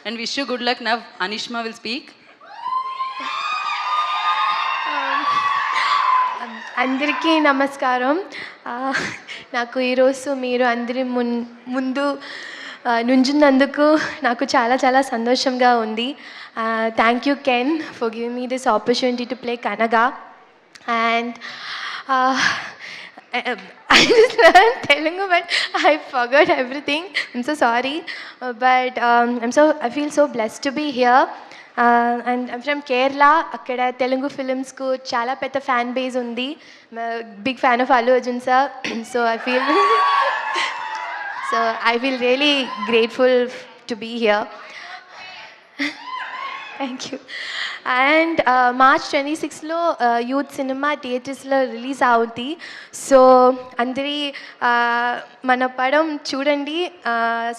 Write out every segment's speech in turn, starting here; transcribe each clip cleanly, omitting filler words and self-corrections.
and wish you good luck. Now Anishma will speak. అందరికీ నమస్కారం. నాకు ఈరోజు మీరు అందరి ముందు నుంచున్నందుకు నాకు చాలా చాలా సంతోషంగా ఉంది. Thank you Ken for giving me this opportunity to play Kanaga. And I just learned Telugu, but I forgot everything. I'm so sorry, but I feel so blessed to be here. And I'm from Kerala. Akkada Telugu films ku chala petta fan base undi. I'm a big fan of Allu Arjun sir. So I feel really grateful to be here. Thank you. And March 26లో youth cinema థియేటర్స్లో release అవుతుంది. So అందరి మన పడం చూడండి,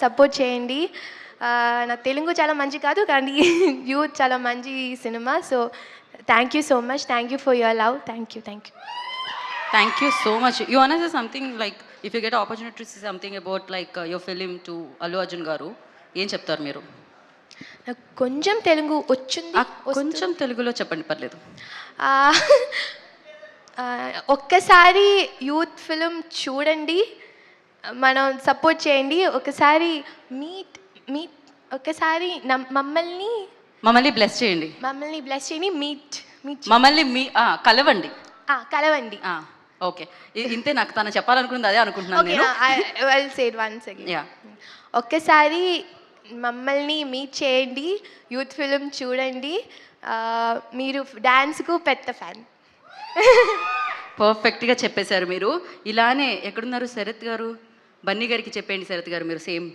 support చేయండి. నా తెలుగు చాలా మంచి కాదు, కానీ యూత్ చాలా మంచి cinema. So thank you so much. Thank you for your love. Thank you. Thank you so much. You wanna say something, like if you get an opportunity to say something about like your film to Allu Arjun garu, ఏం చెప్తారు మీరు? నాకు కొంచెం తెలుగు వచ్చింది. కొంచెం తెలుగులో చెప్పండి, పర్లేదు. ఒక్కసారి యూత్ ఫిలిం చూడండి, మనం సపోర్ట్ చేయండి. ఒకసారి ఒకసారి మమ్మల్ని బ్లెస్ చేయండి. మమ్మల్ని కలవండి. ఓకే, ఇంతే. నాకు తను చెప్పాలనుకుంది అదే అనుకుంటున్నాను నేను. ఒక్కసారి మమ్మల్ని మీట్ చేయండి, యూత్ ఫిలిం చూడండి. మీరు డాన్స్కు పెద్ద ఫ్యాన్. పర్ఫెక్ట్గా చెప్పేశారు మీరు. ఇలానే ఎక్కడున్నారు శరత్ గారు? బన్నీ గారికి చెప్పండి శరత్ గారు, మీరు సేమ్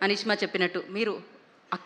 అనిష్మా చెప్పినట్టు మీరు